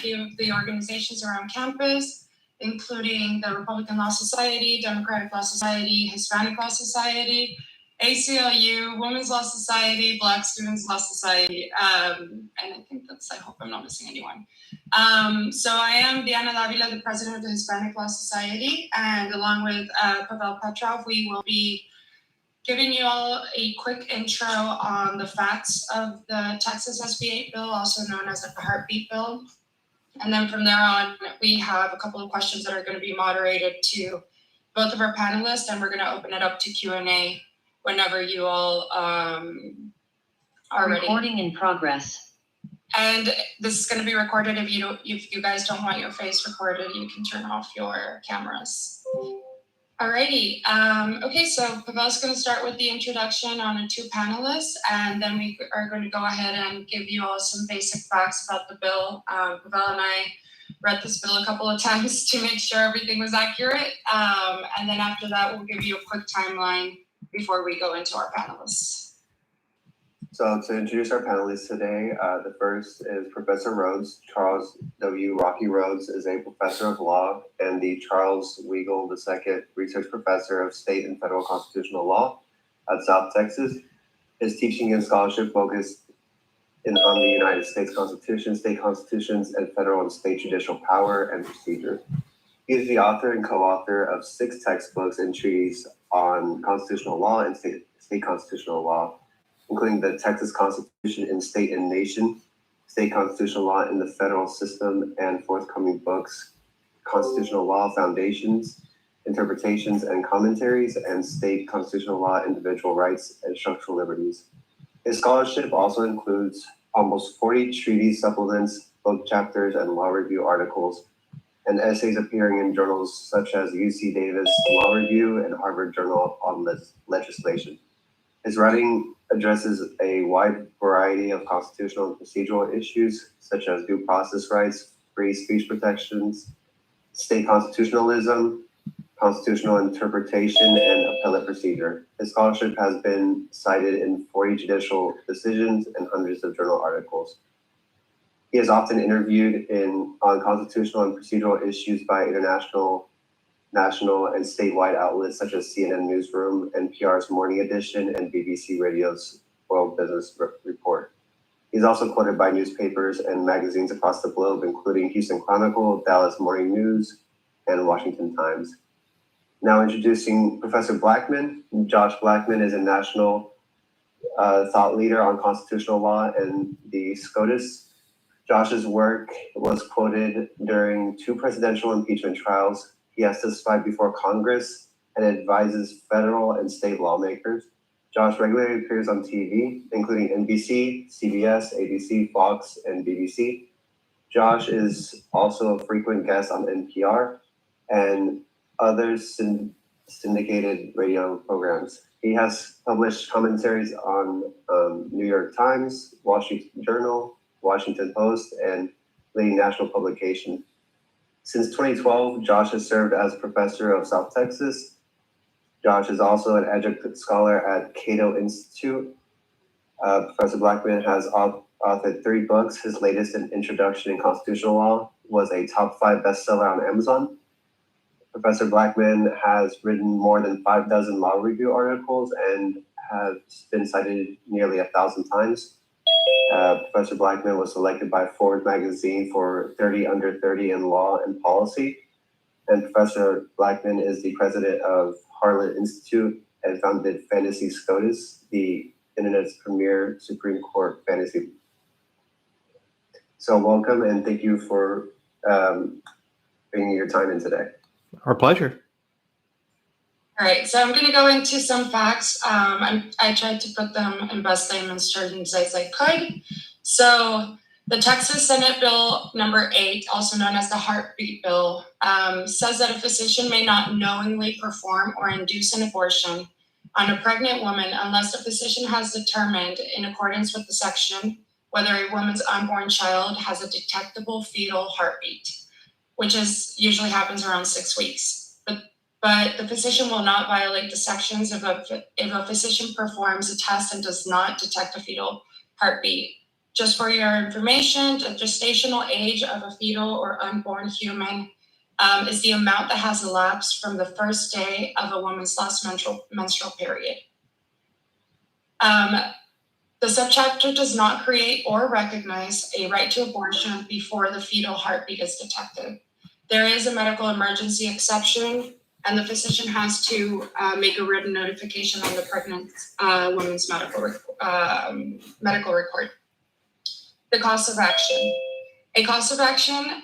few of the organizations around campus, including the Republican Law Society, Democratic Law Society, Hispanic Law Society, ACLU, Women's Law Society, Black Students Law Society, and I think I hope I'm not missing anyone. So I am Diana Davila, the president of the Hispanic Law Society, and along with Pavel Petrov, we will be giving you all a quick intro on the facts of the Texas SB 8 bill, also known as the Heartbeat Bill. And then from there on, we have a couple of questions that are going to be moderated to both of our panelists, and we're going to open it up to Q&A whenever you all are ready. Recording in progress. And this is going to be recorded. If you guys don't want your face recorded, you can turn off your cameras. Alrighty. Okay, so Pavel's going to start with the introduction on the two panelists, and then we are going to go ahead and give you all some basic facts about the bill. Pavel and I read this bill a couple of times to make sure everything was accurate, and then after that, we'll give you a quick timeline before we go into our panelists. So to introduce our panelists today, the first is Professor Rhodes. Charles W. Rocky Rhodes is a professor of law and the Charles Weigel II Research Professor of State and Federal Constitutional Law at South Texas. His teaching and scholarship focused on the United States Constitution, state constitutions, and federal and state judicial power and procedure. He is the author and co-author of 6 textbooks and treatises on constitutional law and state constitutional law, including the Texas Constitution in State and Nation, State Constitutional Law in the Federal System, and forthcoming books, Constitutional Law Foundations, Interpretations and Commentaries, and State Constitutional Law, Individual Rights, and Structural Liberties. His scholarship also includes almost 40 treatise supplements, book chapters, and law review articles, and essays appearing in journals such as UC Davis Law Review and Harvard Journal on Legislation. His writing addresses a wide variety of constitutional and procedural issues, such as due process rights, free speech protections, state constitutionalism, constitutional interpretation, and appellate procedure. His scholarship has been cited in 40 judicial decisions and hundreds of journal articles. He is often interviewed on constitutional and procedural issues by international, national, and statewide outlets such as CNN Newsroom, NPR's Morning Edition, and BBC Radio's World Business Report. He's also quoted by newspapers and magazines across the globe, including Houston Chronicle, Dallas Morning News, and Washington Times. Now introducing Professor Blackman. Josh Blackman is a national thought leader on constitutional law and the SCOTUS. Josh's work was quoted during 2 presidential impeachment trials. He has testified before Congress and advises federal and state lawmakers. Josh regularly appears on TV, including NBC, CBS, ABC, Fox, and BBC. Josh is also a frequent guest on NPR and other syndicated radio programs. He has published commentaries on New York Times, Wall Street Journal, Washington Post, and leading national publications. Since 2012, Josh has served as professor of South Texas. Josh is also an adjunct scholar at Cato Institute. Professor Blackman has authored 3 books. His latest, An Introduction in Constitutional Law, was a top 5 bestseller on Amazon. Professor Blackman has written more than 5 dozen law review articles and has been cited nearly 1,000 times. Professor Blackman was selected by Forbes magazine for 30 Under 30 in Law and Policy. And Professor Blackman is the president of Harlan Institute and founded Fantasy SCOTUS, the internet's premier Supreme Court fantasy. So welcome and thank you for bringing your time in today. Our pleasure. All right, so I'm going to go into some facts. I tried to put them in best layman's terms as I could. So the Texas Senate Bill number 8, also known as the Heartbeat Bill, says that a physician may not knowingly perform or induce an abortion on a pregnant woman unless the physician has determined, in accordance with the section, whether a woman's unborn child has a detectable fetal heartbeat, which usually happens around 6 weeks. But the physician will not violate the sections if a physician performs a test and does not detect a fetal heartbeat Just for your information, the gestational age of a fetal or unborn human is the amount that has elapsed from the first day of a woman's last menstrual period. The subchapter does not create or recognize a right to abortion before the fetal heartbeat is detected. There is a medical emergency exception, and the physician has to make a written notification on the pregnant woman's medical record. The cost of action. A cost of action,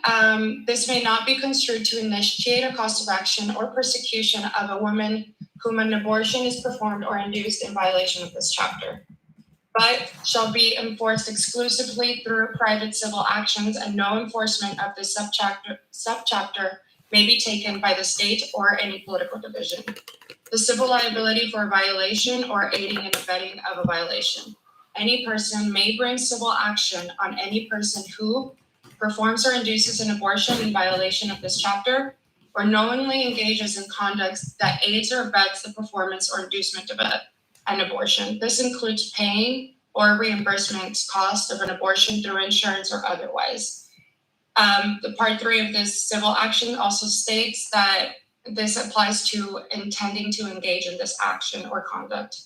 this may not be construed to initiate a cost of action or persecution of a woman whom an abortion is performed or induced in violation of this chapter, but shall be enforced exclusively through private civil actions, and no enforcement of this subchapter may be taken by the state or any political division. The civil liability for a violation or aiding and abetting of a violation. Any person may bring civil action on any person who performs or induces an abortion in violation of this chapter, or knowingly engages in conduct that aids or abets the performance or inducement of an abortion. This includes paying or reimbursement cost of an abortion through insurance or otherwise. The part 3 of this civil action also states that this applies to intending to engage in this action or conduct.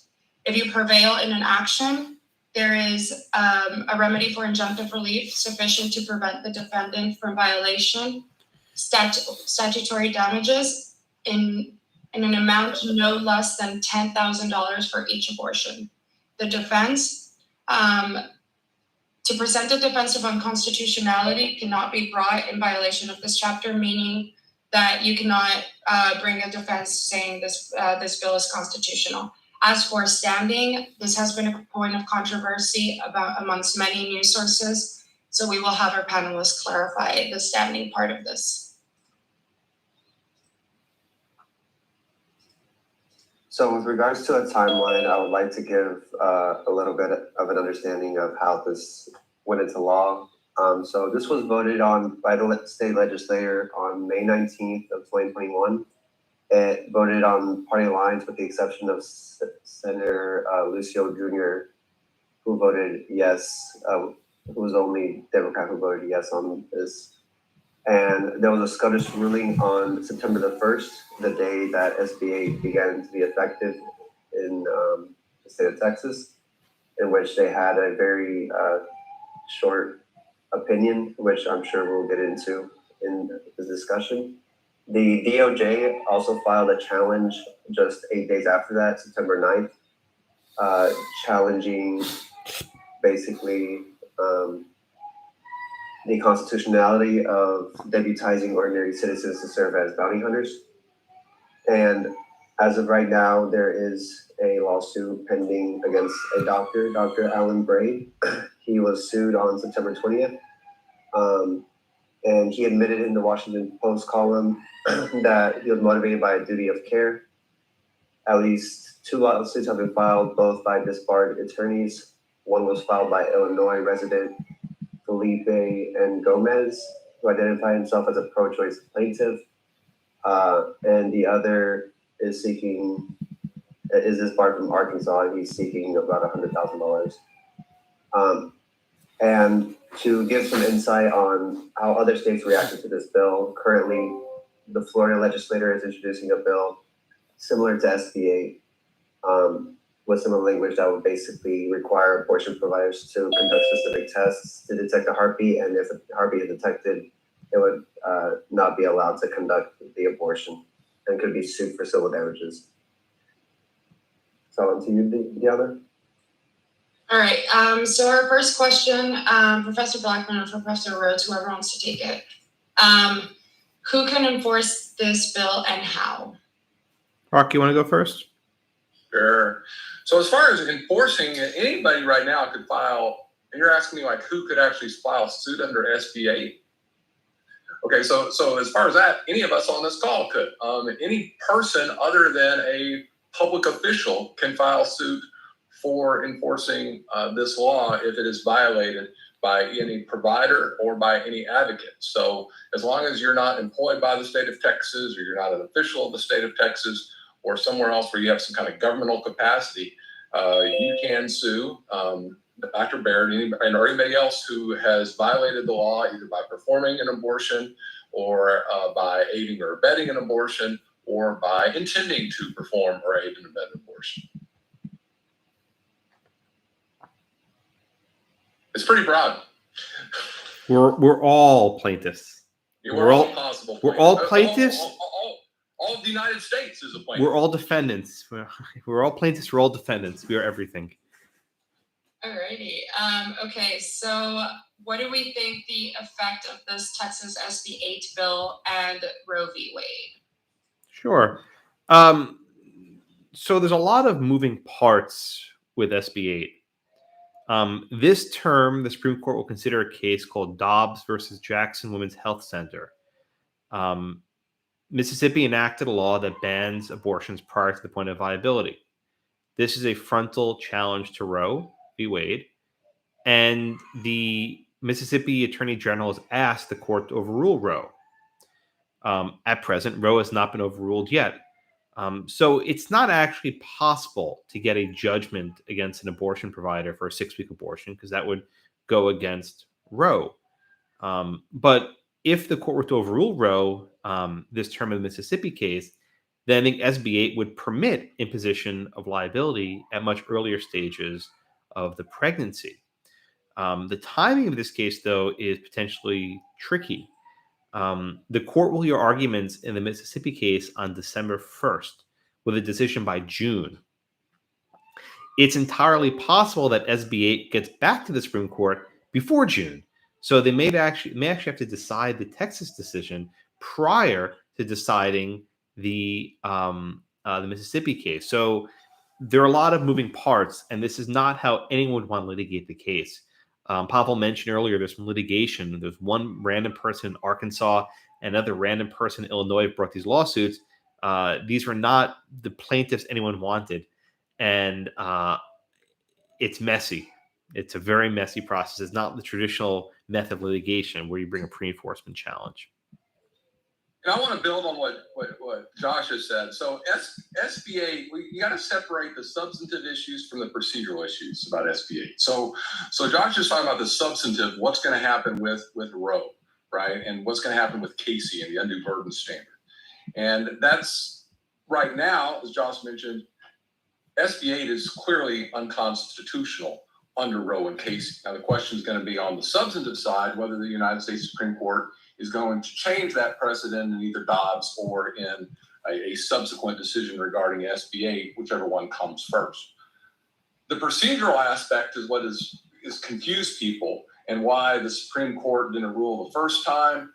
If you prevail in an action, there is a remedy for injunctive relief sufficient to prevent the defendant from violation, statutory damages in an amount no less than $10,000 for each abortion. The defense, to present a defense of unconstitutionality cannot be brought in violation of this chapter, meaning that you cannot bring a defense saying this bill is constitutional. As for standing, this has been a point of controversy amongst many news sources, so we will have our panelists clarify the standing part of this. So with regards to a timeline, I would like to give a little bit of an understanding of how this went into law. So this was voted on by the state legislature on May 19th of 2021. It voted on party lines with the exception of Senator Lucio Jr., who voted yes, who was the only Democrat who voted yes on this. And there was a SCOTUS ruling on September the 1st, the day that SB8 began to be effective in the state of Texas, in which they had a very short opinion, which I'm sure we'll get into in the discussion. The DOJ also filed a challenge just 8 days after that, September 9th, challenging basically the constitutionality of deputizing ordinary citizens to serve as bounty hunters. And as of right now, there is a lawsuit pending against a doctor, Dr. Alan Bray. He was sued on September 20th. And he admitted in the Washington Post column that he was motivated by a duty of care. At least 2 lawsuits have been filed, both by disbarred attorneys. One was filed by Illinois resident Felipe and Gomez, who identified himself as a pro-choice plaintiff. And the other is disbarred from Arkansas, and he's seeking about $100,000. And to give some insight on how other states reacted to this bill, currently the Florida legislature is introducing a bill similar to SB8, with some language that would basically require abortion providers to conduct specific tests to detect a heartbeat, and if a heartbeat is detected, it would not be allowed to conduct the abortion and could be sued for civil damages. So on to you, Deanna. All right, so our first question, Professor Blackman or Professor Rhodes, whoever wants to take it. Who can enforce this bill and how? Rock, you want to go first? Sure. So as far as enforcing it, anybody right now could file, and you're asking me like who could actually file suit under SB8? Okay, so as far as that, any of us on this call could. Any person other than a public official can file suit for enforcing this law if it is violated by any provider or by any advocate. So as long as you're not employed by the state of Texas, or you're not an official of the state of Texas, or somewhere else where you have some kind of governmental capacity, you can sue. Dr. Baird or anybody else who has violated the law either by performing an abortion or by aiding or abetting an abortion or by intending to perform or aid and abet an abortion. It's pretty broad. We're all plaintiffs. We're all possible. We're all plaintiffs. All of the United States is a plaintiff. We're all defendants. We're all plaintiffs. We're all defendants. We are everything. Alrighty. Okay, so what do we think the effect of this Texas SB 8 bill and Roe v. Wade? Sure. So there's a lot of moving parts with SB 8. This term, the Supreme Court will consider a case called Dobbs versus Jackson Women's Health Center. Mississippi enacted a law that bans abortions prior to the point of viability. This is a frontal challenge to Roe v. Wade, and the Mississippi Attorney General has asked the court to overrule Roe. At present, Roe has not been overruled yet. So it's not actually possible to get a judgment against an abortion provider for a 6-week abortion because that would go against Roe. But if the court were to overrule Roe, this term in the Mississippi case, then I think SB 8 would permit imposition of liability at much earlier stages of the pregnancy. The timing of this case, though, is potentially tricky. The court will hear arguments in the Mississippi case on December 1st with a decision by June. It's entirely possible that SB 8 gets back to the Supreme Court before June. So they may actually have to decide the Texas decision prior to deciding the Mississippi case. So there are a lot of moving parts, and this is not how anyone would want to litigate the case. Pavel mentioned earlier there's some litigation. There's one random person in Arkansas, another random person in Illinois who brought these lawsuits. These were not the plaintiffs anyone wanted, and it's messy. It's a very messy process. It's not the traditional method of litigation where you bring a pre-enforcement challenge. And I want to build on what Josh has said. So SB 8, you got to separate the substantive issues from the procedural issues about SB 8. So Josh is talking about the substantive, what's going to happen with Roe, right? And what's going to happen with Casey and the undue burden standard. And that's right now, as Josh mentioned, SB 8 is clearly unconstitutional under Roe and Casey. Now, the question is going to be on the substantive side, whether the United States Supreme Court is going to change that precedent in either Dobbs or in a subsequent decision regarding SB 8, whichever one comes first. The procedural aspect is what is confused people and why the Supreme Court didn't rule the first time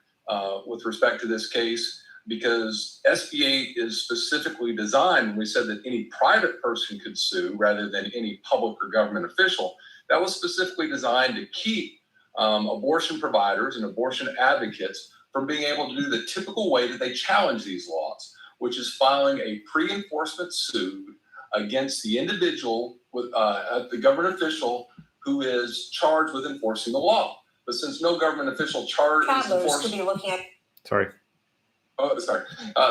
with respect to this case, because SB 8 is specifically designed, and we said that any private person could sue rather than any public or government official. That was specifically designed to keep abortion providers and abortion advocates from being able to do the typical way that they challenge these laws, which is filing a pre-enforcement suit against the individual, with the government official who is charged with enforcing the law. But since no government official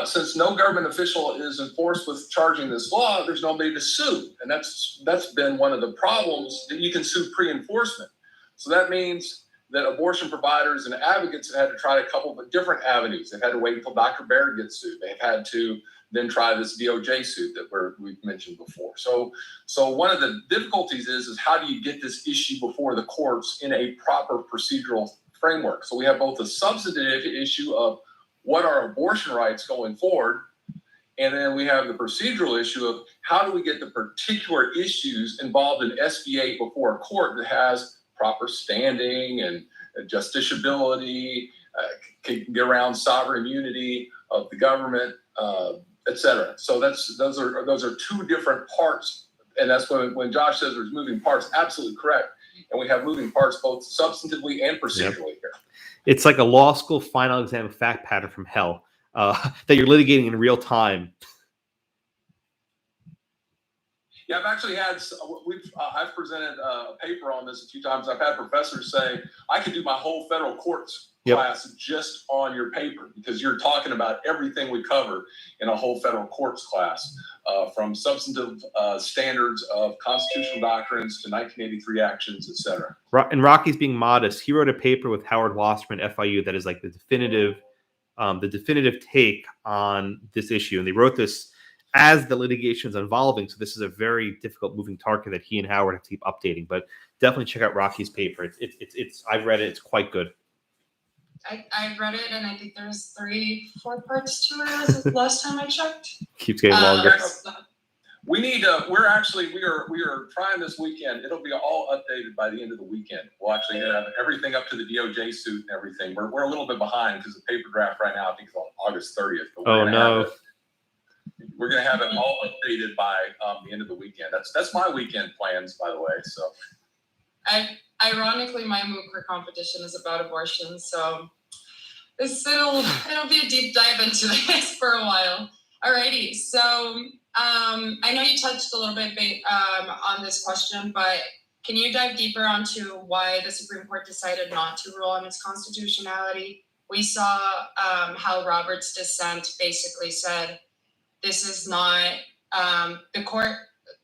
since no government official is enforced with charging this law, there's nobody to sue, and that's been one of the problems, that you can sue pre-enforcement. So that means that abortion providers and advocates have had to try a couple of different avenues. They've had to wait until Dr. Baird gets sued. They've had to then try this DOJ suit that we've mentioned before. So one of the difficulties is how do you get this issue before the courts in a proper procedural framework? So we have both a substantive issue of what are abortion rights going forward, and then we have the procedural issue of how do we get the particular issues involved in SB 8 before a court that has proper standing and justiciability, can get around sovereign immunity of the government, et cetera. So those are two different parts, and that's when Josh says there's moving parts. Absolutely correct, and we have moving parts both substantively and procedurally here. It's like a law school final exam fact pattern from hell that you're litigating in real time. Yeah, I've actually had, I've presented a paper on this a few times. I've had professors say, I could do my whole federal courts class just on your paper, because you're talking about everything we cover in a whole federal courts class, from substantive standards of constitutional doctrines to 1983 actions, etc. And Rocky's being modest. He wrote a paper with Howard Wasserman at FIU that is like the definitive take on this issue. And they wrote this as the litigation is evolving. So this is a very difficult moving target that he and Howard have to keep updating. But definitely check out Rocky's paper. It's I've read it. It's quite good. I read it, and I think there's 3-4 parts to it as the last time I checked. Keeps getting longer. We need we are trying this weekend. It'll be all updated by the end of the weekend. We'll actually have everything up to the DOJ suit and everything. We're a little bit behind because the paper draft right now I think is on August 30th. Oh no. We're going to have it all updated by the end of the weekend. That's my weekend plans, by the way. So, ironically, my moot court competition is about abortion, so it'll be a deep dive into this for a while. Alrighty, so I know you touched a little bit on this question, but can you dive deeper onto why the Supreme Court decided not to rule on its constitutionality? We saw how Roberts' dissent basically said, this is not the court,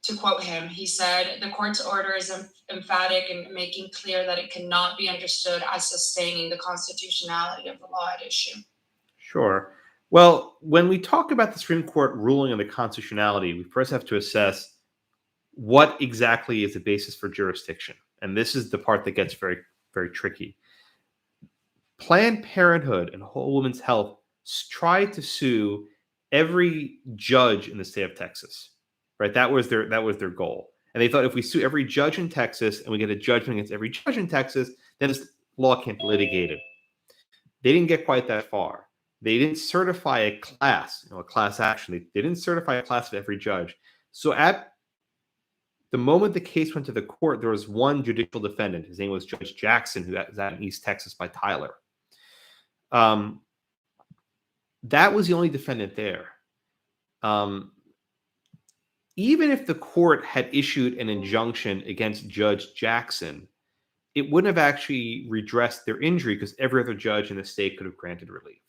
to quote him, he said, the court's order is emphatic in making clear that it cannot be understood as sustaining the constitutionality of the law at issue. Sure. Well, when we talk about the Supreme Court ruling on the constitutionality, we first have to assess what exactly is the basis for jurisdiction. And this is the part that gets very, very tricky. Planned Parenthood and Whole Women's Health tried to sue every judge in the state of Texas, right? That was their goal. And they thought if we sue every judge in Texas and we get a judgment against every judge in Texas, then this law can't be litigated. They didn't get quite that far. They didn't certify a class, a class action. They didn't certify a class of every judge. So at the moment the case went to the court, there was one judicial defendant. His name was Judge Jackson, who was out in East Texas by Tyler. That was the only defendant there. Even if the court had issued an injunction against Judge Jackson, it wouldn't have actually redressed their injury because every other judge in the state could have granted relief.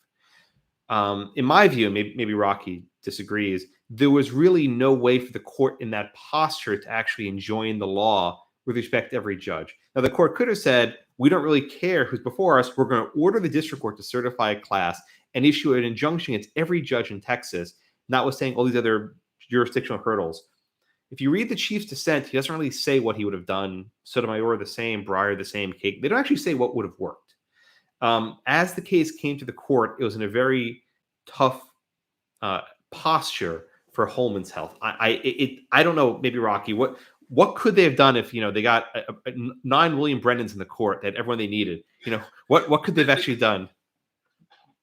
In my view, maybe Rocky disagrees, there was really no way for the court in that posture to actually enjoin the law with respect to every judge. Now, the court could have said, we don't really care who's before us. We're going to order the district court to certify a class and issue an injunction against every judge in Texas, notwithstanding all these other jurisdictional hurdles. If you read the chief's dissent, he doesn't really say what he would have done. Sotomayor the same, Breyer the same. They don't actually say what would have worked. As the case came to the court, it was in a very tough posture for Holman's Health. I don't know, maybe Rocky, what could they have done if they got 9 William Brennans in the court, that everyone they needed? What could they have actually done?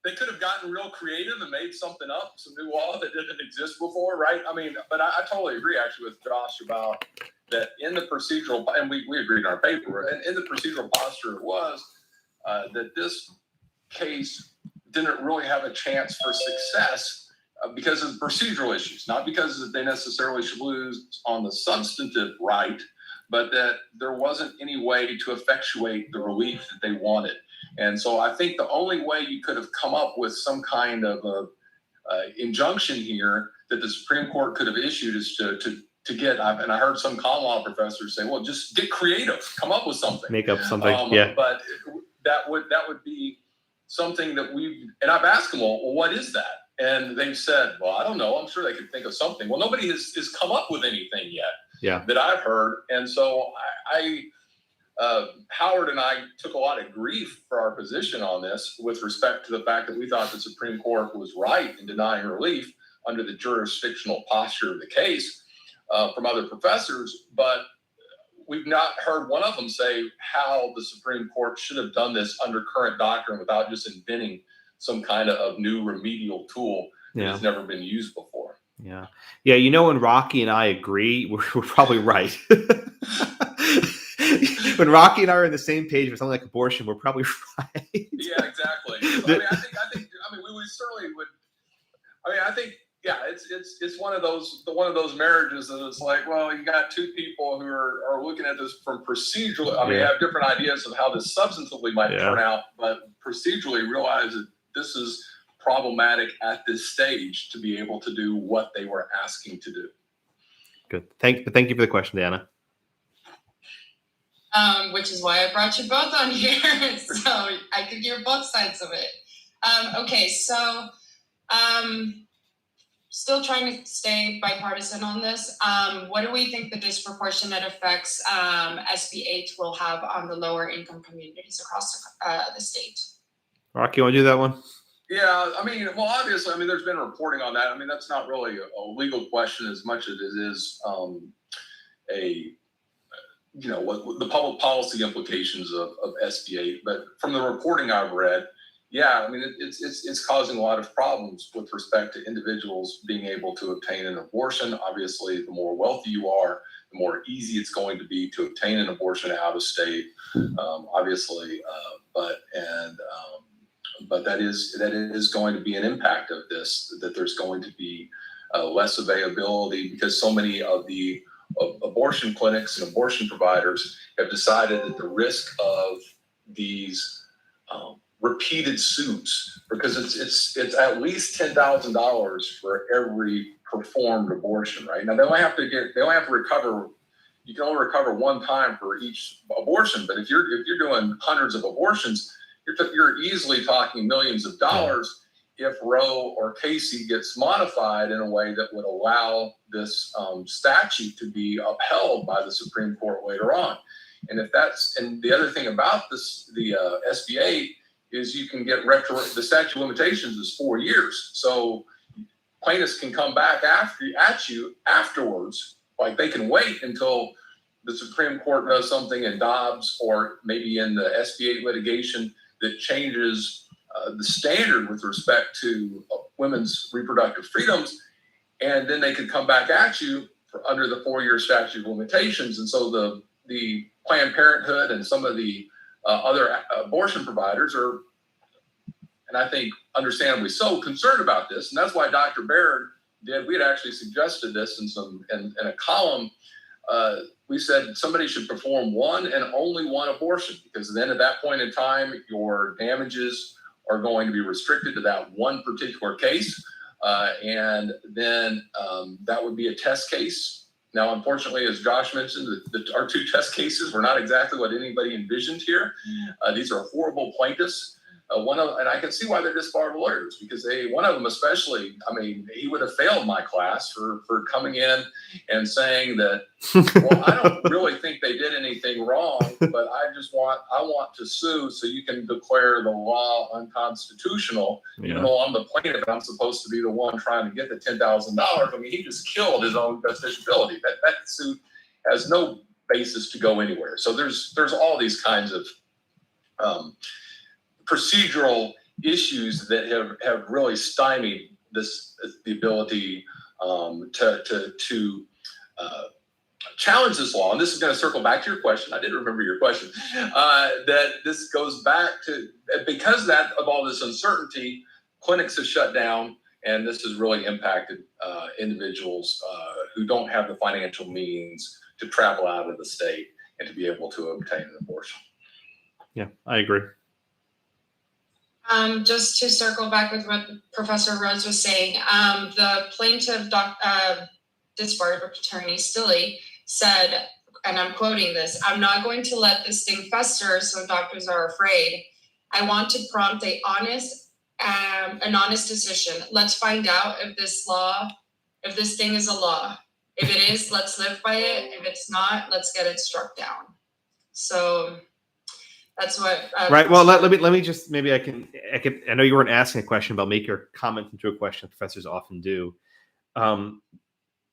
They could have gotten real creative and made something up, some new law that didn't exist before, right? I mean, but I totally agree actually with Josh about that in the procedural, and we agreed in our paper, and in the procedural posture was that this case didn't really have a chance for success because of procedural issues, not because they necessarily should lose on the substantive right, but that there wasn't any way to effectuate the relief that they wanted. And so I think the only way you could have come up with some kind of injunction here that the Supreme Court could have issued is to get, and I heard some common law professors say, well, just get creative, come up with something. Make up something, yeah. But that would be something that and I've asked them, well, what is that? And they've said, well, I don't know. I'm sure they could think of something. Well, nobody has come up with anything yet that I've heard. And so Howard and I took a lot of grief for our position on this with respect to the fact that we thought the Supreme Court was right in denying relief under the jurisdictional posture of the case from other professors. But we've not heard one of them say how the Supreme Court should have done this under current doctrine without just inventing some kind of new remedial tool that has never been used before. Yeah. When Rocky and I agree, we're probably right. When Rocky and I are on the same page with something like abortion, we're probably right. Yeah, exactly. So, I think we certainly would. I think it's one of those marriages that it's like, well, you got two people who are looking at this from procedural. Have different ideas of how this substantively might turn out, but procedurally realize that this is problematic at this stage to be able to do what they were asking to do. Good. Thank you for the question, Diana. Which is why I brought you both on here, so I could hear both sides of it. Okay, so still trying to stay bipartisan on this. What do we think the disproportionate effects SB 8 will have on the lower income communities across the state? Rocky, you want to do that one? Yeah, I mean, well, obviously, I mean, there's been reporting on that. I mean, that's not really a legal question as much as it is what the public policy implications of SB 8. But from the reporting I've read, yeah, I mean, it's causing a lot of problems with respect to individuals being able to obtain an abortion. Obviously, the more wealthy you are, the more easy it's going to be to obtain an abortion out of state. But that is going to be an impact of this. That there's going to be less availability because so many of the abortion clinics and abortion providers have decided that the risk of these repeated suits, because it's at least $10,000 for every performed abortion, right? Now they only have to recover. You can only recover one time for each abortion, but if you're doing hundreds of abortions, you're easily talking millions of dollars if Roe or Casey gets modified in a way that would allow this statute to be upheld by the Supreme Court later on. And the other thing about this, the SB 8 is you can get the statute of limitations is 4 years. So plaintiffs can come back at you afterwards. Like they can wait until the Supreme Court does something in Dobbs or maybe in the SB 8 litigation that changes the standard with respect to women's reproductive freedoms, and then they could come back at you under the 4-year statute of limitations. And so the Planned Parenthood and some of the other abortion providers are, and I think understandably so, concerned about this. And that's why Dr. Baird we had actually suggested this in a column. We said somebody should perform one and only one abortion, because then at that point in time, your damages are going to be restricted to that one particular case. And then that would be a test case. Now, unfortunately, as Josh mentioned, our 2 test cases were not exactly what anybody envisioned here. These are horrible plaintiffs. And I can see why they're disbarred lawyers, because one of them especially, I mean, he would have failed my class for coming in and saying that, well, I don't really think they did anything wrong, but I want to sue so you can declare the law unconstitutional, even though I'm the plaintiff and I'm supposed to be the one trying to get the $10,000. I mean, he just killed his own justiciability. That suit has no basis to go anywhere. So there's all these kinds of procedural issues that have really stymied the ability to challenge this law. And this is going to circle back to your question. I did remember your question. That this goes back to, because of all this uncertainty, clinics have shut down, and this has really impacted individuals who don't have the financial means to travel out of the state and to be able to obtain an abortion. Yeah, I agree. Just to circle back with what Professor Rhodes was saying, the plaintiff, disbarred attorney Stilley, said, and I'm quoting this, "I'm not going to let this thing fester so doctors are afraid. I want to prompt an honest decision. Let's find out if this thing is a law. If it is, let's live by it. If it's not, let's get it struck down." So that's what. Right. Well, let me just, maybe I can. I know you weren't asking a question, but I'll make your comment into a question. Professors often do.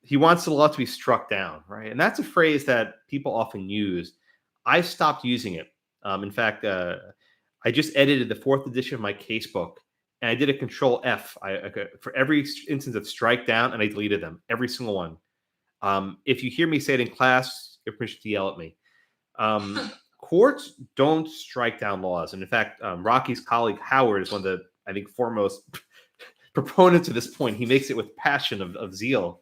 He wants the law to be struck down, right? And that's a phrase that people often use. I stopped using it. In fact, I just edited the 4th edition of my casebook, and I did a Control F for every instance of strike down, and I deleted them, every single one. If you hear me say it in class, you're permission to yell at me. Courts don't strike down laws. And in fact, Rocky's colleague Howard is one of the, I think, foremost proponents of this point. He makes it with passion of zeal.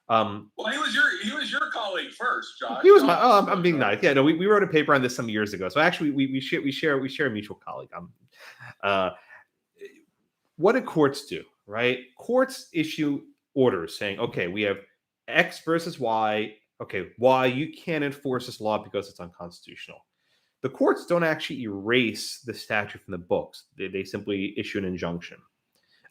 Well, he was your colleague first, Josh. He was my. Oh, I'm being nice. Yeah, no, we wrote a paper on this some years ago. So actually, we share a mutual colleague. What do courts do? Right? Courts issue orders saying, okay, we have X versus Y. Okay, Y, you can't enforce this law because it's unconstitutional. The courts don't actually erase the statute from the books. They simply issue an injunction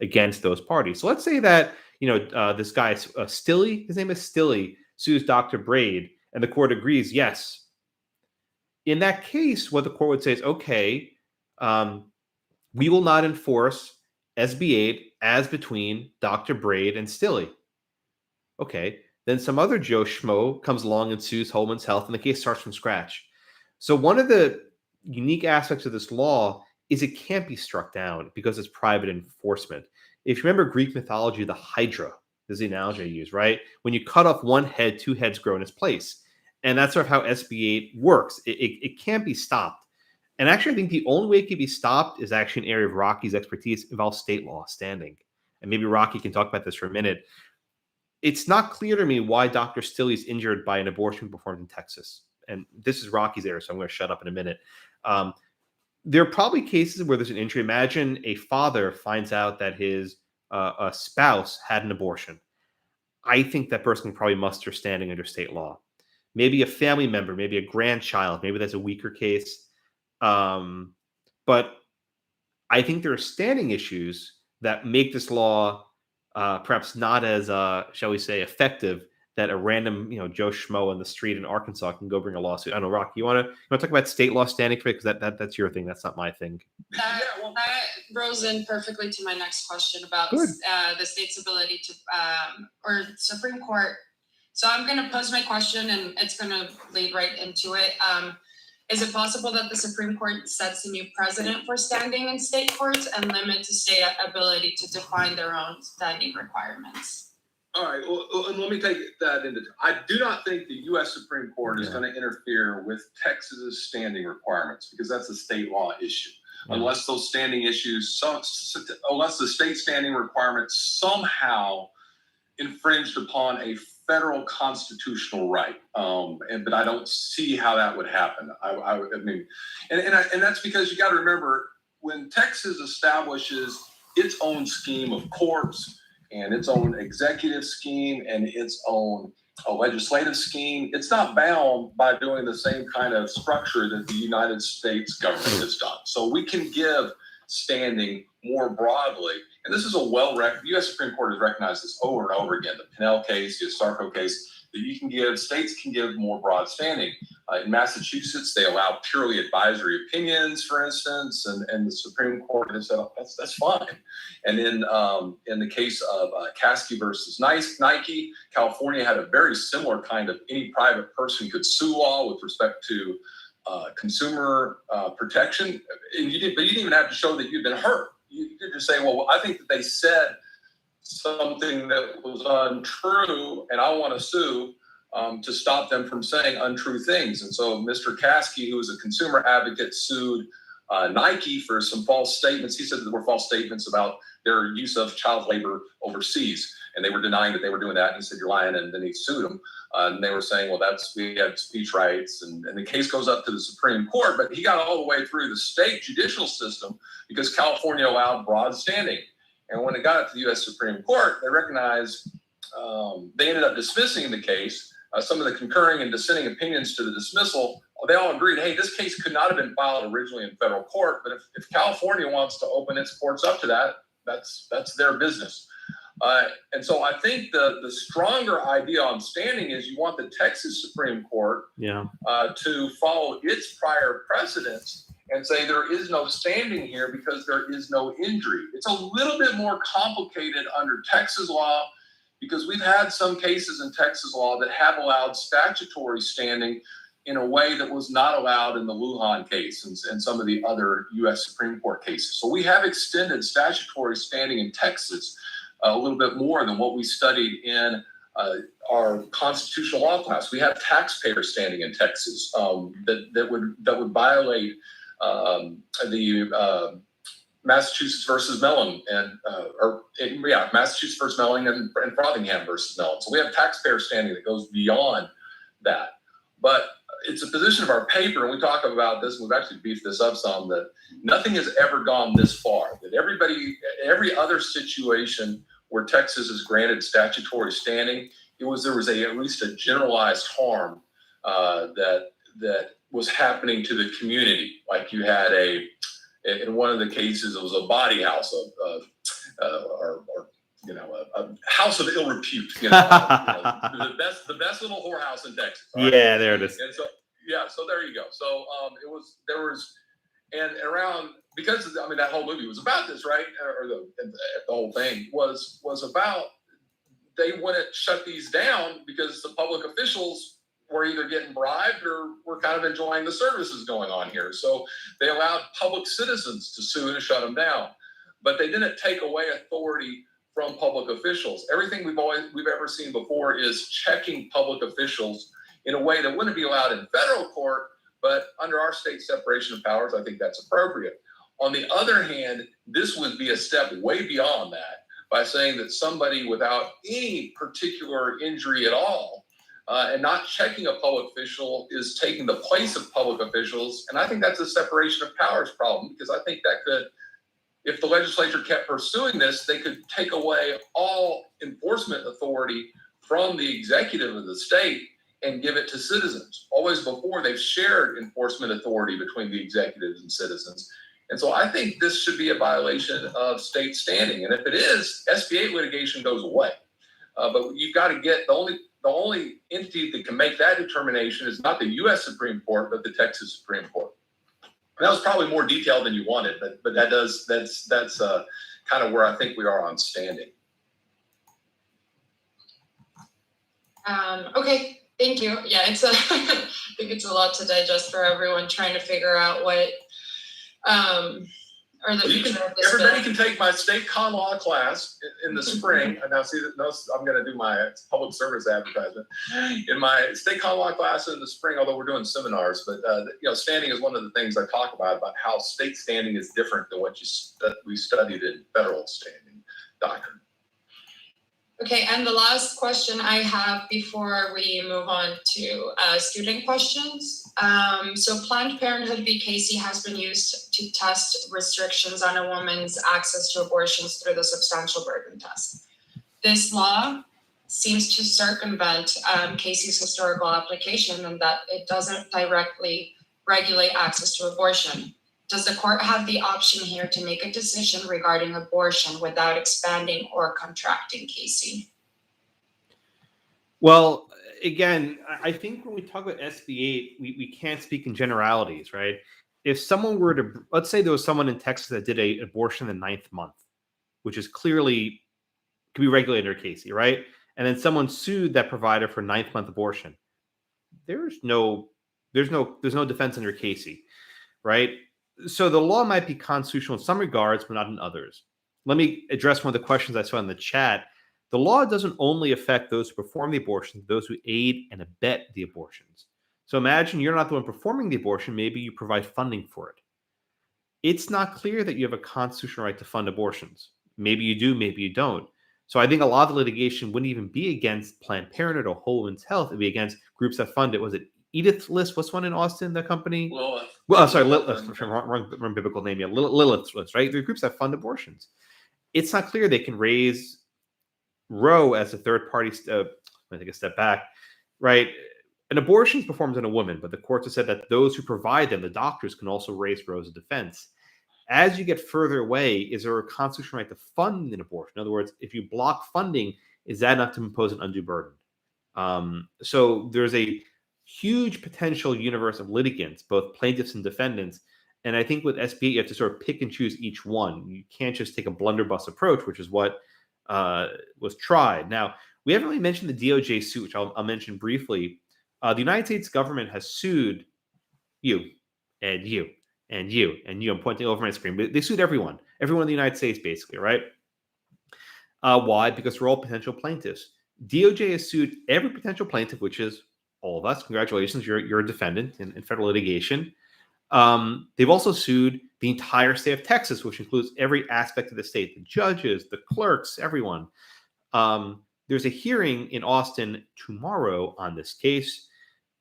against those parties. So let's say that this guy Stilley, his name is Stilley, sues Dr. Braid, and the court agrees. Yes. In that case, what the court would say is, okay, we will not enforce SB 8 as between Dr. Braid and Stilley. Okay, then some other Joe Schmo comes along and sues Holman's Health, and the case starts from scratch. So one of the unique aspects of this law is it can't be struck down because it's private enforcement. If you remember Greek mythology, the Hydra is the analogy I use, right? When you cut off one head, two heads grow in its place. And that's sort of how SB 8 works. It can't be stopped. And actually, I think the only way it can be stopped is actually an area of Rocky's expertise, involves state law standing. And maybe Rocky can talk about this for a minute. It's not clear to me why Dr. Stilley is injured by an abortion performed in Texas. And this is Rocky's area, so I'm going to shut up in a minute. There are probably cases where there's an injury. Imagine a father finds out that his a spouse had an abortion. I think that person can probably muster standing under state law. Maybe a family member, maybe a grandchild, maybe that's a weaker case. But I think there are standing issues that make this law perhaps not as, shall we say, effective that a random, Joe Schmo on the street in Arkansas can go bring a lawsuit. I don't know, Rocky, you want to talk about state law standing for it? Because that's your thing. That's not my thing. That rolls in perfectly to my next question about the state's ability to, or Supreme Court. So I'm going to pose my question, and it's going to lead right into it. Is it possible that the Supreme Court sets a new precedent for standing in state courts and limits the state ability to define their own standing requirements? All right, well, let me take that into. I do not think the U.S. Supreme Court is going to interfere with Texas's standing requirements because that's a state law issue. Unless those standing issues, unless the state standing requirements somehow infringed upon a federal constitutional right, but I don't see how that would happen. I mean, and that's because you got to remember when Texas establishes its own scheme of courts and its own executive scheme and its own legislative scheme, it's not bound by doing the same kind of structure that the United States government has done. So we can give standing more broadly. And this is a the U.S. Supreme Court has recognized this over and over again. The Pinnell case, the Sarko case, that states can give more broad standing. In Massachusetts, they allow purely advisory opinions, for instance, and the Supreme Court has said, that's fine. And in the case of Caskey versus Nike, California had a very similar kind of any private person could sue law with respect to consumer protection. And you didn't even have to show that you'd been hurt. You could just say, well, I think that they said something that was untrue, and I want to sue to stop them from saying untrue things. And so Mr. Caskey, who was a consumer advocate, sued Nike for some false statements. He said that there were false statements about their use of child labor overseas, and they were denying that they were doing that. And he said, you're lying, and then he sued them. And they were saying, well, we have speech rights, and the case goes up to the Supreme Court, but he got all the way through the state judicial system because California allowed broad standing. And when it got up to the U.S. Supreme Court, they recognized, they ended up dismissing the case. Some of the concurring and dissenting opinions to the dismissal, they all agreed, hey, this case could not have been filed originally in federal court, but if California wants to open its courts up to that, that's their business. And so I think the stronger idea on standing is you want the Texas Supreme Court to follow its prior precedents and say there is no standing here because there is no injury. It's a little bit more complicated under Texas law because we've had some cases in Texas law that have allowed statutory standing in a way that was not allowed in the Lujan case and some of the other U.S. Supreme Court cases. So we have extended statutory standing in Texas a little bit more than what we studied in our constitutional law class. We have taxpayer standing in Texas that would violate the Massachusetts versus Mellon Massachusetts versus Mellon and Frothingham versus Mellon. So we have taxpayer standing that goes beyond that. But it's a position of our paper, and we talk about this, and we've actually beefed this up some, that nothing has ever gone this far, that every other situation where Texas is granted statutory standing, there was at least a generalized harm that was happening to the community. Like you had in one of the cases, it was a body house a house of ill repute, the best little whorehouse in Texas. Right? Yeah, there it is. And so there you go. So because that whole movie was about this, right? Or the whole thing was about, they wouldn't shut these down because the public officials were either getting bribed or were kind of enjoying the services going on here. So they allowed public citizens to sue and shut them down, but they didn't take away authority from public officials. Everything we've ever seen before is checking public officials in a way that wouldn't be allowed in federal court, but under our state separation of powers, I think that's appropriate. On the other hand, this would be a step way beyond that by saying that somebody without any particular injury at all and not checking a public official is taking the place of public officials. And I think that's a separation of powers problem, because I think that could, if the legislature kept pursuing this, they could take away all enforcement authority from the executive of the state and give it to citizens. Always before, they've shared enforcement authority between the executives and citizens. And so I think this should be a violation of state standing. And if it is, SB 8 litigation goes away. But you've got to get, the only entity that can make that determination is not the U.S. Supreme Court, but the Texas Supreme Court. That was probably more detailed than you wanted, but that's kind of where I think we are on standing. Okay, thank you. Yeah, I think it's a lot to digest for everyone trying to figure out what or the future of this. Everybody can take my state con law class in the spring. And now I'm going to do my public service advertisement in my state con law class in the spring, although we're doing seminars. But standing is one of the things I talk about how state standing is different than what we studied in federal standing doctrine. Okay, and the last question I have before we move on to student questions. So Planned Parenthood v. Casey has been used to test restrictions on a woman's access to abortions through the substantial burden test. This law seems to circumvent Casey's historical application in that it doesn't directly regulate access to abortion. Does the court have the option here to make a decision regarding abortion without expanding or contracting Casey? Well, again, I think when we talk about SB 8, we can't speak in generalities, right? If someone were to, let's say there was someone in Texas that did an abortion in the 9th month, which is clearly could be regulated under Casey, right? And then someone sued that provider for 9th month abortion. There's no defense under Casey, right? So the law might be constitutional in some regards, but not in others. Let me address one of the questions I saw in the chat. The law doesn't only affect those who perform the abortions, those who aid and abet the abortions. So imagine you're not the one performing the abortion. Maybe you provide funding for it. It's not clear that you have a constitutional right to fund abortions. Maybe you do, maybe you don't. So I think a lot of the litigation wouldn't even be against Planned Parenthood or Whole Woman's Health. It'd be against groups that fund it. Was it Edith List? What's one in Austin, the company? Lilith. Well, sorry, Lilith. Wrong biblical name. Yeah, Lilith List, right? There are groups that fund abortions. It's not clear they can raise Roe as a third party. Let me take a step back, right? An abortion is performed on a woman, but the courts have said that those who provide them, the doctors, can also raise Roe as a defense. As you get further away, is there a constitutional right to fund an abortion? In other words, if you block funding, is that enough to impose an undue burden? So there's a huge potential universe of litigants, both plaintiffs and defendants. And I think with SB 8, you have to sort of pick and choose each one. You can't just take a blunderbuss approach, which is what was tried. Now, we haven't really mentioned the DOJ suit, which I'll mention briefly. The United States government has sued you and you and you and you. I'm pointing over my screen, but they sued everyone in the United States, basically, right? Why? Because we're all potential plaintiffs. DOJ has sued every potential plaintiff, which is all of us. Congratulations, you're a defendant in federal litigation. They've also sued the entire state of Texas, which includes every aspect of the state, the judges, the clerks, everyone. There's a hearing in Austin tomorrow on this case.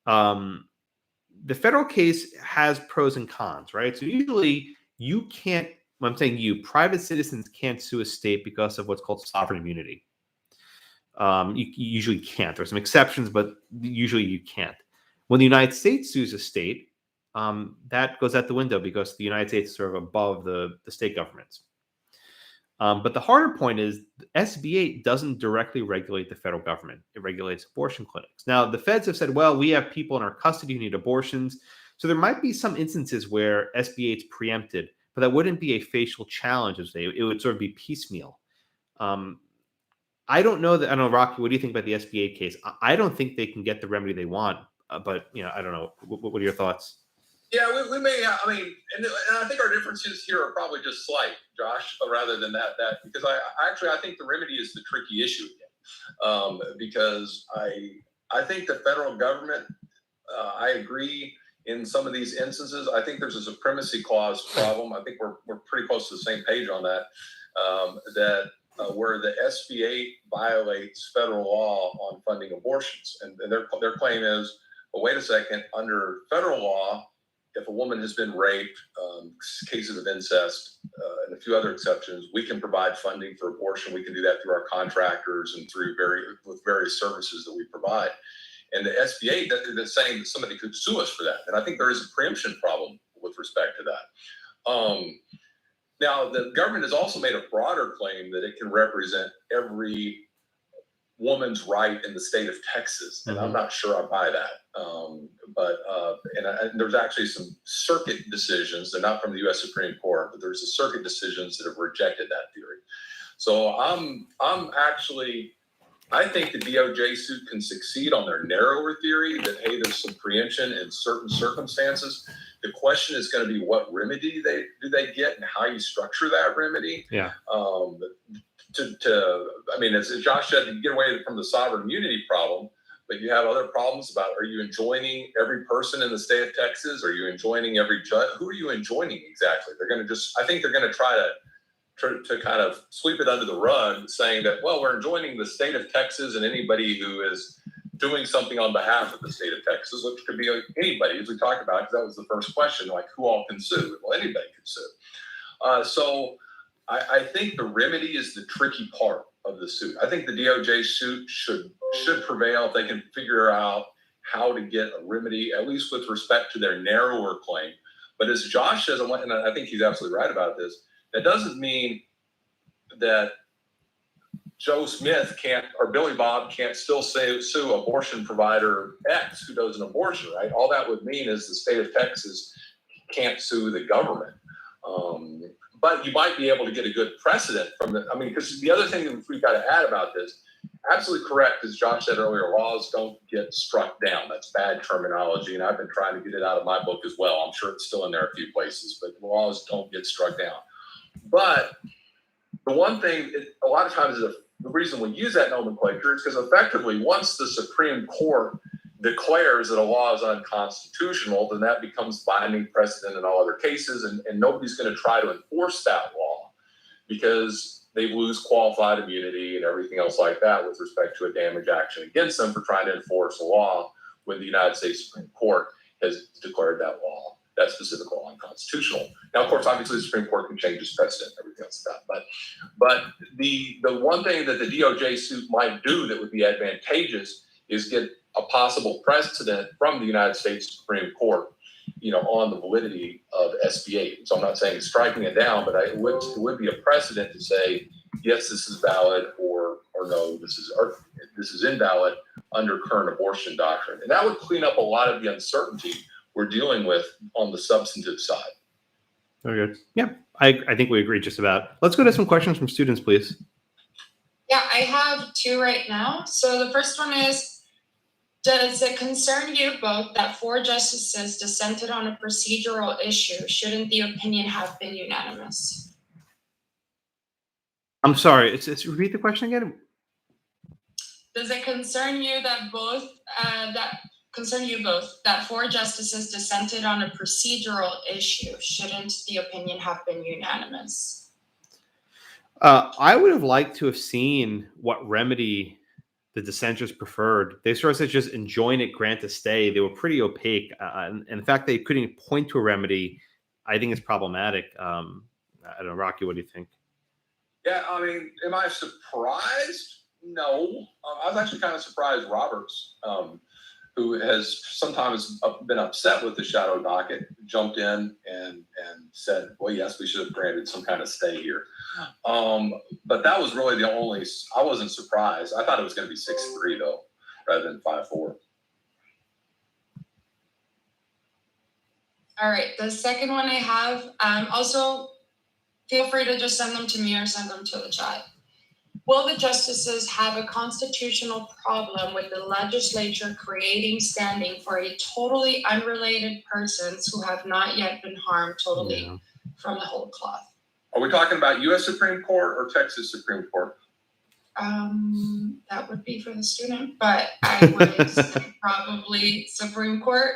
The federal case has pros and cons, right? So usually you can't, when I'm saying you, private citizens can't sue a state because of what's called sovereign immunity. You usually can't. There's some exceptions, but usually you can't. When the United States sues a state, that goes out the window because the United States is sort of above the state governments. But the harder point is SB 8 doesn't directly regulate the federal government. It regulates abortion clinics. Now, the feds have said, well, we have people in our custody who need abortions. So there might be some instances where SB 8 is preempted, but that wouldn't be a facial challenge. It would sort of be piecemeal. I don't know that. I don't know, Rocky, what do you think about the SB 8 case? I don't think they can get the remedy they want, but I don't know. What are your thoughts? Yeah, we may. I mean, and I think our differences here are probably just slight, Josh, rather than that because I think the remedy is the tricky issue again, because I think the federal government. I agree in some of these instances. I think there's a supremacy clause problem. I think we're pretty close to the same page on that. Where the SB 8 violates federal law on funding abortions, and their claim is, well, wait a second, under federal law, if a woman has been raped, cases of incest, and a few other exceptions, we can provide funding for abortion. We can do that through our contractors and through with various services that we provide. And the SB 8, they're saying that somebody could sue us for that. And I think there is a preemption problem with respect to that. Now, the government has also made a broader claim that it can represent every woman's right in the state of Texas, and I'm not sure I buy that. And there's actually some circuit decisions. They're not from the U.S. Supreme Court, but there's a circuit decisions that have rejected that theory. So I think the DOJ suit can succeed on their narrower theory that, hey, there's some preemption in certain circumstances. The question is going to be what remedy do they get and how you structure that remedy. Yeah. I mean, as Josh said, you get away from the sovereign immunity problem, but you have other problems about, are you enjoining every person in the state of Texas? Are you enjoining every judge? Who are you enjoining exactly? I think they're going to try to kind of sweep it under the rug, saying that, well, we're enjoining the state of Texas and anybody who is doing something on behalf of the state of Texas, which could be anybody, as we talked about, because that was the first question, like who all can sue? Well, anybody can sue. So I think the remedy is the tricky part of the suit. I think the DOJ suit should prevail if they can figure out how to get a remedy, at least with respect to their narrower claim. But as Josh says, and I think he's absolutely right about this, that doesn't mean that Joe Smith can't, or Billy Bob can't still sue abortion provider X who does an abortion, right? All that would mean is the state of Texas can't sue the government. But you might be able to get a good precedent from because the other thing that we've got to add about this, absolutely correct, as Josh said earlier, laws don't get struck down. That's bad terminology, and I've been trying to get it out of my book as well. I'm sure it's still in there a few places, but laws don't get struck down. But the one thing, a lot of times, the reason we use that nomenclature is because effectively, once the Supreme Court declares that a law is unconstitutional, then that becomes binding precedent in all other cases, and nobody's going to try to enforce that law because they lose qualified immunity and everything else like that with respect to a damage action against them for trying to enforce a law when the United States Supreme Court has declared that specific law unconstitutional. Now, of course, obviously the Supreme Court can change its precedent and everything else like that. But the one thing that the DOJ suit might do that would be advantageous is get a possible precedent from the United States Supreme Court, on the validity of SB 8. So I'm not saying striking it down, but it would be a precedent to say, yes, this is valid, or no, this is invalid under current abortion doctrine. And that would clean up a lot of the uncertainty we're dealing with on the substantive side. Very good. Yeah, I think we agree just about. Let's go to some questions from students, please. Yeah, I have two right now. So the first one is, does it concern you both that 4 justices dissented on a procedural issue? Shouldn't the opinion have been unanimous? I'm sorry. It's repeat the question again. Does it concern you that that 4 justices dissented on a procedural issue? Shouldn't the opinion have been unanimous? I would have liked to have seen what remedy the dissenters preferred. They sort of said just enjoin it, grant a stay. They were pretty opaque. And the fact they couldn't point to a remedy, I think is problematic. I don't know, Rocky, what do you think? Yeah, I mean, am I surprised? No. I was actually kind of surprised Roberts, who has sometimes been upset with the shadow docket, jumped in and said, well, yes, we should have granted some kind of stay here. But that was really the only, I wasn't surprised. I thought it was going to be 6-3 though, rather than 5-4. All right, the second one I have, also feel free to just send them to me or send them to the chat. Will the justices have a constitutional problem with the legislature creating standing for a totally unrelated persons who have not yet been harmed totally from the whole cloth? Are we talking about U.S. Supreme Court or Texas Supreme Court? That would be for the student, but I would say probably Supreme Court.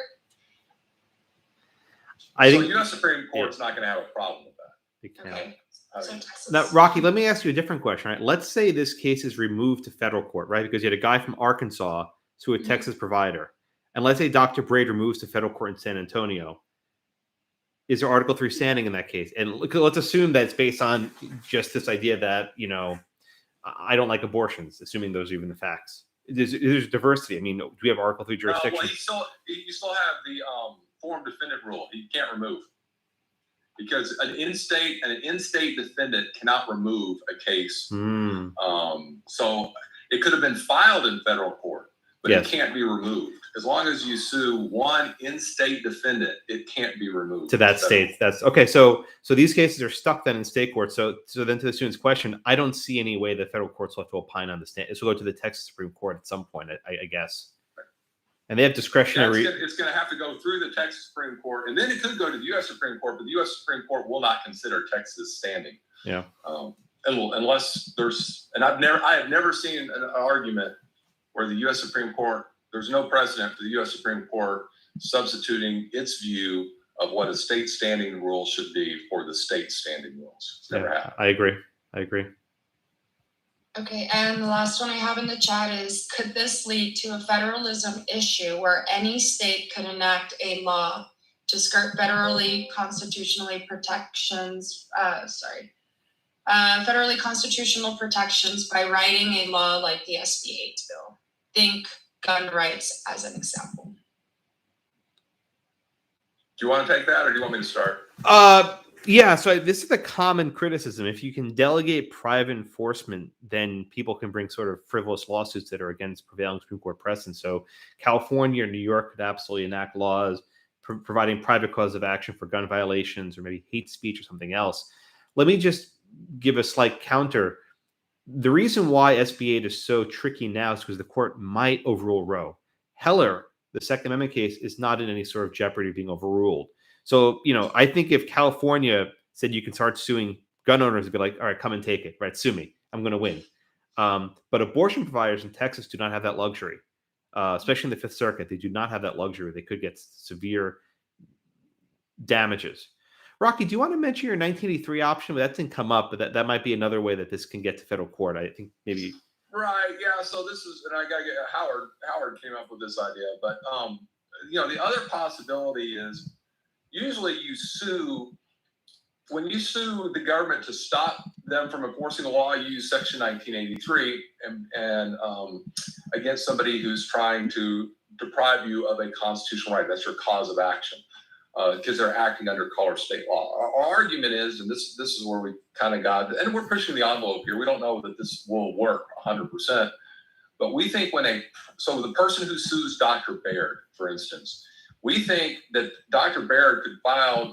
I think U.S. Supreme Court's not going to have a problem with that. Okay. So Texas. Now, Rocky, let me ask you a different question. Right? Let's say this case is removed to federal court, right? Because you had a guy from Arkansas to a Texas provider. And let's say Dr. Braid moves to federal court in San Antonio. Is there Article 3 standing in that case? And let's assume that it's based on just this idea that, I don't like abortions, assuming those are even the facts. There's diversity. I mean, do we have Article 3 jurisdiction? Well, you still have the forum defendant rule. You can't remove. Because an in-state defendant cannot remove a case. So it could have been filed in federal court, but it can't be removed. As long as you sue one in-state defendant, it can't be removed. To that state. That's okay. So these cases are stuck then in state court. So then to the student's question, I don't see any way that federal courts will have to opine on the state. This will go to the Texas Supreme Court at some point, I guess. And they have discretionary. It's going to have to go through the Texas Supreme Court, and then it could go to the U.S. Supreme Court, but the U.S. Supreme Court will not consider Texas standing. Yeah. Unless there's, and I have never seen an argument where the U.S. Supreme Court, there's no precedent for the U.S. Supreme Court substituting its view of what a state standing rule should be for the state standing rules. It's never happened. I agree. Okay, and the last one I have in the chat is, could this lead to a federalism issue where any state could enact a law to skirt federally constitutional protections by writing a law like the SB 8 bill? Think gun rights as an example. Do you want to take that, or do you want me to start? Yeah, so this is a common criticism. If you can delegate private enforcement, then people can bring sort of frivolous lawsuits that are against prevailing Supreme Court precedent. So California or New York could absolutely enact laws providing private cause of action for gun violations or maybe hate speech or something else. Let me just give a slight counter. The reason why SB 8 is so tricky now is because the court might overrule Roe. Heller, the Second Amendment case, is not in any sort of jeopardy of being overruled. So, I think if California said you can start suing gun owners, it'd be like, all right, come and take it, right? Sue me. I'm going to win. But abortion providers in Texas do not have that luxury, especially in the Fifth Circuit. They do not have that luxury. They could get severe damages. Rocky, do you want to mention your 1983 option? That didn't come up, but that might be another way that this can get to federal court. I think maybe. Right. Yeah. So this is, and I got to get Howard came up with this idea, but the other possibility is, usually when you sue the government to stop them from enforcing the law, you use Section 1983 and against somebody who's trying to deprive you of a constitutional right. That's your cause of action because they're acting under color state law. Our argument is, and this is where we kind of got, and we're pushing the envelope here. We don't know that this will work 100%, but we think so the person who sues Dr. Baird, for instance, we think that Dr. Baird could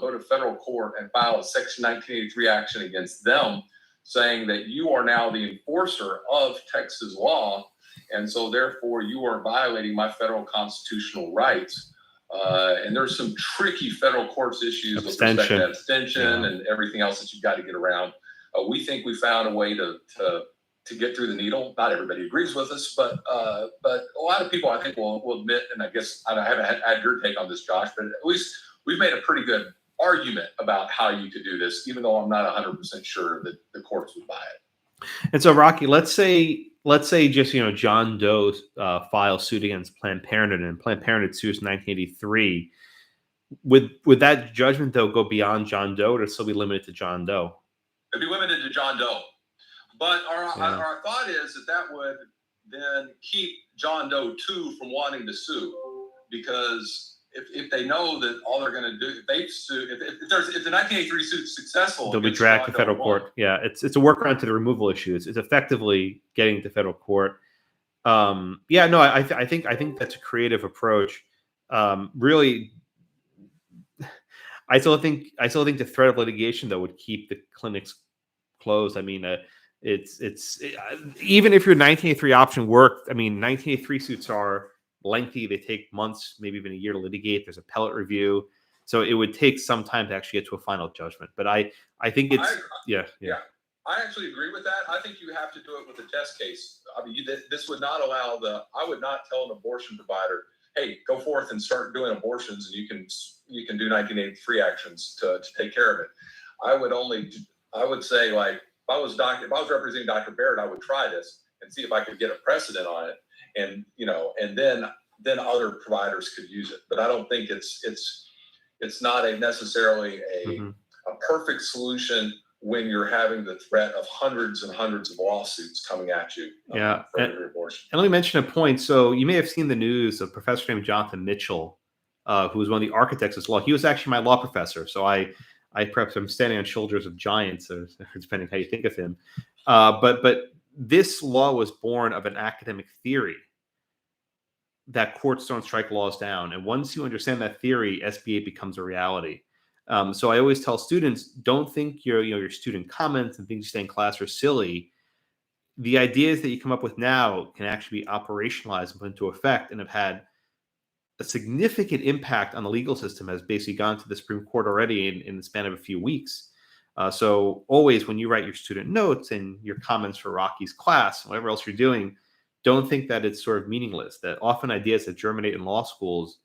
go to federal court and file a Section 1983 action against them, saying that you are now the enforcer of Texas law, and so therefore you are violating my federal constitutional rights. And there's some tricky federal courts issues with respect to abstention and everything else that you've got to get around. We think we found a way to get through the needle. Not everybody agrees with us, but a lot of people I think will admit, and I guess I haven't had your take on this, Josh, but at least we've made a pretty good argument about how you could do this, even though I'm not 100% sure that the courts would buy it. And so, Rocky, let's say let's say just John Doe files suit against Planned Parenthood, and Planned Parenthood sues in 1983. Would that judgment though go beyond John Doe, or still be limited to John Doe? It'd be limited to John Doe. But our thought is that would then keep John Doe 2 from wanting to sue, because if they know that all they're going to do, if they sue, if the 1983 suit's successful, they'll be dragged to federal court. Yeah, it's a workaround to the removal issue. It's effectively getting to federal court. I think that's a creative approach. Really, I still think the threat of litigation though would keep the clinics closed. I mean, even if your 1983 option worked, I mean, 1983 suits are lengthy. They take months, maybe even a year to litigate. There's appellate review, so it would take some time to actually get to a final judgment. But I think it's I actually agree with that. I think you have to do it with a test case. I mean, this would not allow I would not tell an abortion provider, hey, go forth and start doing abortions, and you can do 1983 actions to take care of it. I would say, like, if I was representing Dr. Barrett, I would try this and see if I could get a precedent on it, and then other providers could use it. But I don't think it's not necessarily a perfect solution when you're having the threat of hundreds and hundreds of lawsuits coming at you. For your abortion. And let me mention a point. So you may have seen the news of a professor named Jonathan Mitchell, who was one of the architects of this law. He was actually my law professor. So I perhaps I'm standing on shoulders of giants, or depending how you think of him. But this law was born of an academic theory that courts don't strike laws down. And once you understand that theory, SB 8 becomes a reality. So I always tell students, don't think your student comments and things you say in class are silly. The ideas that you come up with now can actually be operationalized and put into effect, and have had a significant impact on the legal system, has basically gone to the Supreme Court already in the span of a few weeks. So always, when you write your student notes and your comments for Rocky's class, and whatever else you're doing, don't think that it's sort of meaningless. That often ideas that germinate in law schools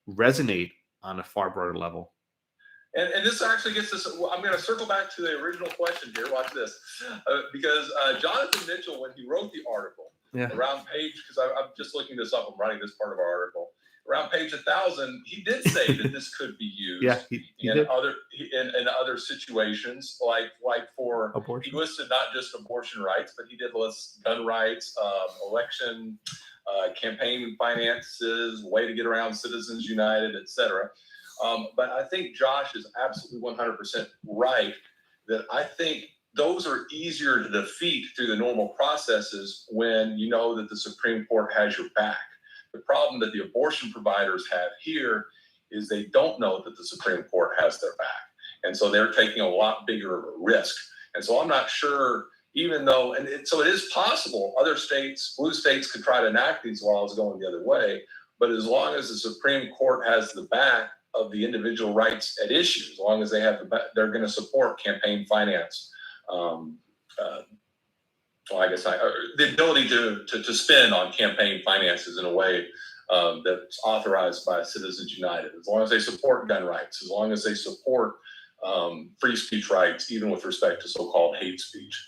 resonate on a far broader level. And this actually gets us, I'm going to circle back to the original question here. Watch this. Because Jonathan Mitchell, when he wrote the article, around page, because I'm just looking this up, I'm writing this part of our article, around page 1,000, he did say that this could be used in other situations, like for abortion. He listed not just abortion rights, but he did list gun rights, election, campaign finances, way to get around Citizens United, etc. But I think Josh is absolutely 100% right that I think those are easier to defeat through the normal processes when you know that the Supreme Court has your back. The problem that the abortion providers have here is they don't know that the Supreme Court has their back. And so they're taking a lot bigger risk. And so I'm not sure, even though, so it is possible other states, blue states, could try to enact these laws going the other way. But as long as the Supreme Court has the back of the individual rights at issue, as long as they have they're going to support campaign finance. The ability to spend on campaign finances in a way that's authorized by Citizens United, as long as they support gun rights, as long as they support free speech rights, even with respect to so-called hate speech,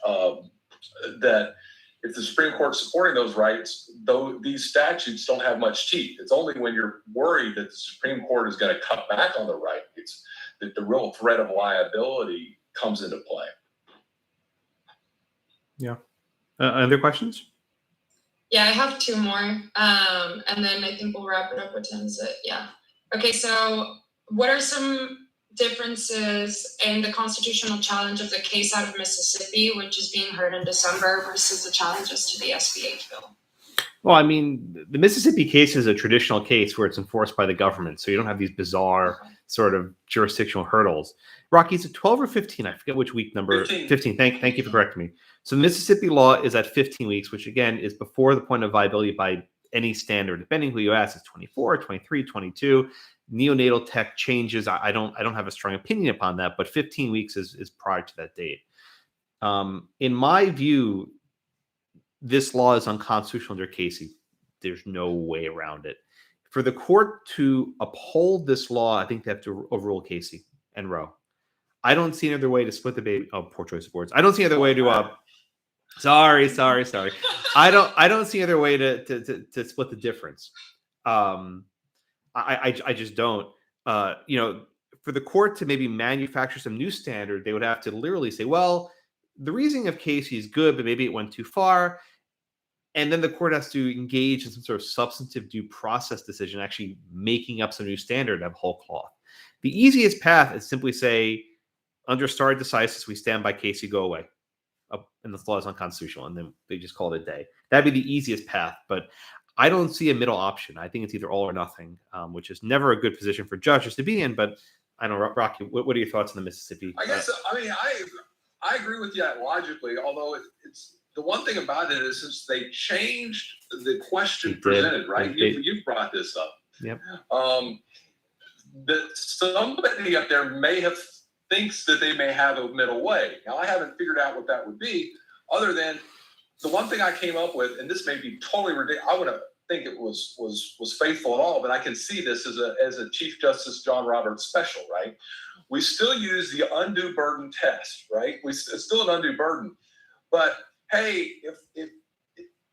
that if the Supreme Court's supporting those rights, though these statutes don't have much teeth. It's only when you're worried that the Supreme Court is going to cut back on the rights that the real threat of liability comes into play. Yeah. Other questions? Yeah, I have two more. And then I think we'll wrap it up with Tim's. Okay, so what are some differences in the constitutional challenge of the case out of Mississippi, which is being heard in December, versus the challenges to the SB 8 bill? Well, I mean, the Mississippi case is a traditional case where it's enforced by the government, so you don't have these bizarre sort of jurisdictional hurdles. Rocky, is it 12 or 15? I forget which week number. 15. Thank you for correcting me. So the Mississippi law is at 15 weeks, which again is before the point of viability by any standard. Depending who you ask, it's 24, 23, 22. Neonatal tech changes. I don't have a strong opinion upon that, but 15 weeks is prior to that date. In my view, this law is unconstitutional under Casey. There's no way around it. For the court to uphold this law, I think they have to overrule Casey and Roe. I don't see another way to split the baby. Oh, poor choice of words. I don't see another way to Sorry. I don't see other way to split the difference. I just don't. For the court to maybe manufacture some new standard, they would have to literally say, well, the reasoning of Casey is good, but maybe it went too far. And then the court has to engage in some sort of substantive due process decision, actually making up some new standard of whole cloth. The easiest path is simply say, under stare decisis, we stand by Casey, go away. And the law is unconstitutional. And then they just call it a day. That'd be the easiest path. But I don't see a middle option. I think it's either all or nothing, which is never a good position for judges to be in. But I don't know, Rocky, what are your thoughts on the Mississippi? I guess, I agree with you logically, although it's the one thing about it is since they changed the question presented, right? You brought this up. Yep. That somebody up there thinks that they may have a middle way. Now, I haven't figured out what that would be, other than the one thing I came up with, and this may be totally ridiculous. I wouldn't think it was faithful at all, but I can see this as a Chief Justice John Roberts special, right? We still use the undue burden test, right? It's still an undue burden. But hey, if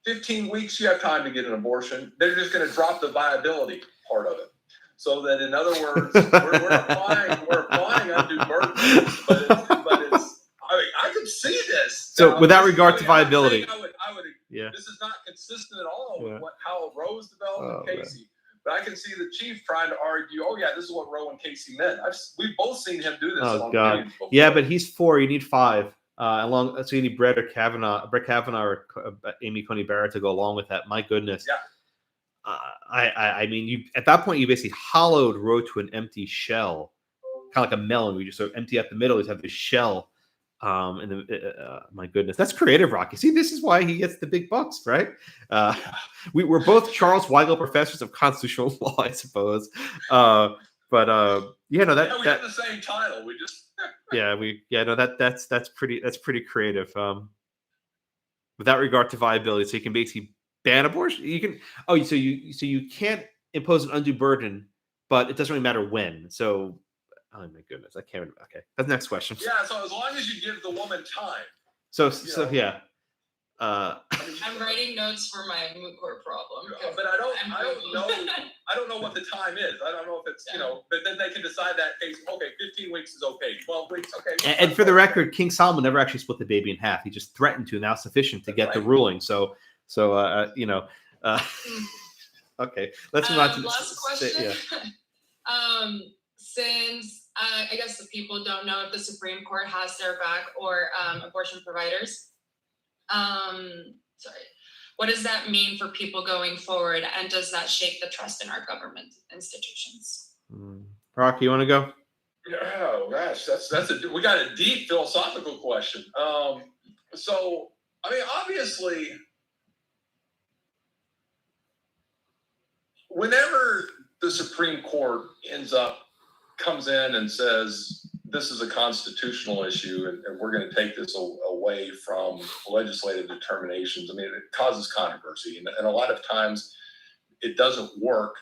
15 weeks you have time to get an abortion, they're just going to drop the viability part of it. So that, in other words, we're applying undue burden, but it's. I mean, I could see this. So, without regard to viability, I would. Yeah. This is not consistent at all with Yeah. how Rose developed and Casey. But I can see the chief trying to argue, oh yeah, this is what Roe and Casey meant. We've both seen him do this. Oh God, yeah, but he's 4. You need 5. So you need Brett Kavanaugh, or Amy Coney Barrett to go along with that. My goodness. Yeah. I mean, you at that point you basically hollowed Roe to an empty shell, kind of like a melon. We just sort of empty out the middle. You have this shell. My goodness, that's creative, Rocky. See, this is why he gets the big bucks, right? We're both Charles Weigel professors of constitutional law, I suppose. That we have the same title. We just that's pretty creative. Without regard to viability, so you can basically ban abortion. You can so you can't impose an undue burden, but it doesn't really matter when. So. Oh my goodness, I can't. Okay, that's the next question. Yeah, so as long as you give the woman time. Yeah. I'm writing notes for my moot court problem. But I don't know what the time is. I don't know if it's but then they can decide that case. Okay, 15 weeks is okay. 12 weeks, okay. And for the record, King Solomon never actually split the baby in half. He just threatened to, now sufficient to get the ruling. So okay, let's move on to last question. Yeah. Since I guess the people don't know if the Supreme Court has their back or abortion providers. What does that mean for people going forward, and does that shake the trust in our government institutions? Rocky, you want to go? Oh gosh, we got a deep philosophical question. So I mean, obviously, whenever the Supreme Court comes in and says this is a constitutional issue and we're going to take this away from legislative determinations, I mean, it causes controversy. And a lot of times it doesn't work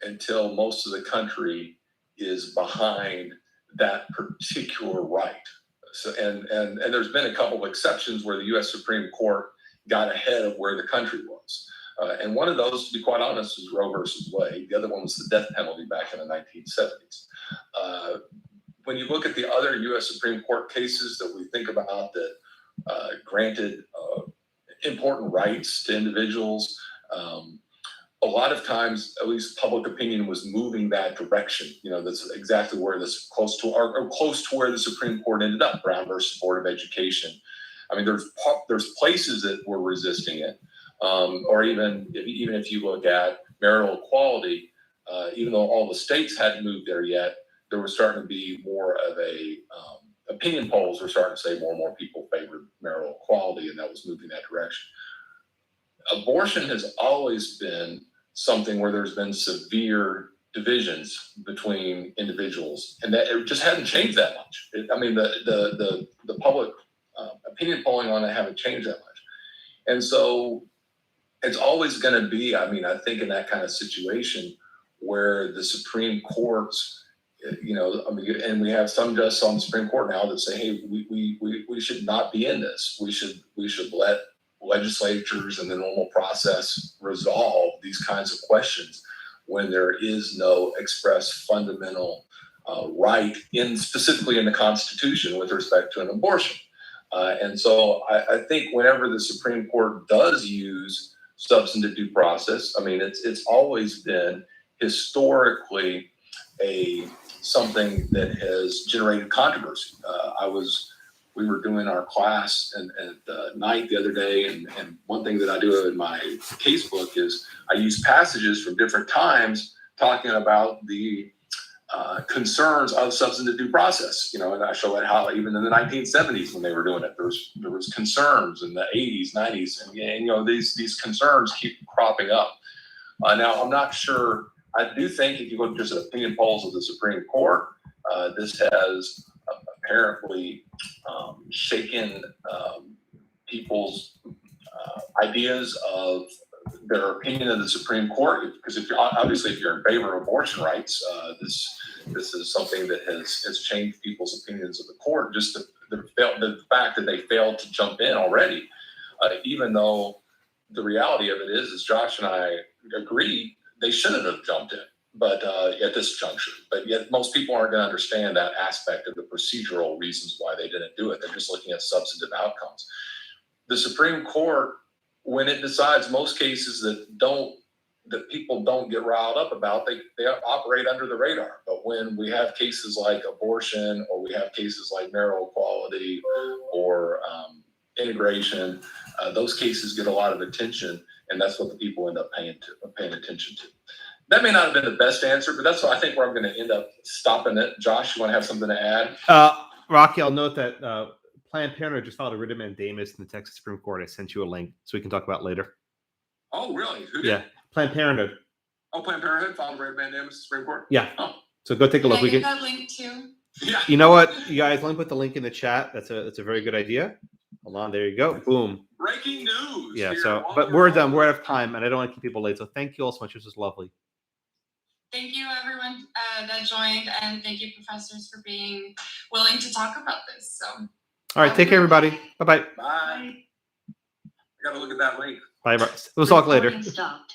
until most of the country is behind that particular right. So, and there's been a couple of exceptions where the U.S. Supreme Court got ahead of where the country was. And one of those, to be quite honest, is Roe versus Wade. The other one was the death penalty back in the 1970s. When you look at the other U.S. Supreme Court cases that we think about that granted important rights to individuals, a lot of times, at least public opinion was moving that direction. That's exactly where this close to where the Supreme Court ended up. Brown versus Board of Education. I mean, there's places that were resisting it. Or even if you look at marital equality, even though all the states hadn't moved there yet, there was starting to be more of a opinion polls were starting to say more and more people favored marital equality, and that was moving that direction. Abortion has always been something where there's been severe divisions between individuals, and that it just hadn't changed that much. The public opinion polling on it haven't changed that much, and so it's always going to be, I think, in that kind of situation where the Supreme Court's You know, I mean, and we have some justices on the Supreme Court now that say, hey, we should not be in this. We should let legislatures and the normal process resolve these kinds of questions when there is no express fundamental right specifically in the Constitution with respect to an abortion. And so I think whenever the Supreme Court does use substantive due process, I mean, it's always been historically something that has generated controversy. We were doing our class at night the other day, and one thing that I do in my casebook is I use passages from different times talking about the concerns of substantive due process, you know, and I show it how even in the 1970s when they were doing it, there was concerns in the 80s, 90s, and you know, these concerns keep cropping up. Now, I'm not sure. I do think if you look just at opinion polls of the Supreme Court, this has apparently shaken people's ideas of their opinion of the Supreme Court. Because if you're in favor of abortion rights, this is something that has changed people's opinions of the court. Just the fact that they failed to jump in already, even though the reality of it is Josh and I agree, they shouldn't have jumped in, but at this juncture. But yet most people aren't going to understand that aspect of the procedural reasons why they didn't do it. They're just looking at substantive outcomes. The Supreme Court, when it decides most cases that people don't get riled up about, they operate under the radar. But when we have cases like abortion, or we have cases like marital equality or integration, those cases get a lot of attention, and that's what the people end up paying attention to. That may not have been the best answer, but that's what I think where I'm going to end up stopping it. Josh, you want to have something to add? Rocky, I'll note that Planned Parenthood just filed a writ of mandamus in the Texas Supreme Court. I sent you a link so we can talk about it later. Oh, really? Who did? Yeah, Planned Parenthood. Oh, Planned Parenthood filed a writ of mandamus in the Supreme Court? Yeah. Oh. So go take a look. Can I get that link too? Yeah. You know what, you guys? Let me put the link in the chat. That's a very good idea. Hold on, there you go. Boom. Breaking news. Yeah. Here So, on but your we're own. done. We're out of time, and I don't want to keep people late. So thank you all so much. This was lovely. Thank you, everyone that joined, and thank you, professors, for being willing to talk about this. So, All right. Take care, everybody. Bye-bye. Bye. I got to look at that link. Bye. We'll talk later. Recording stopped.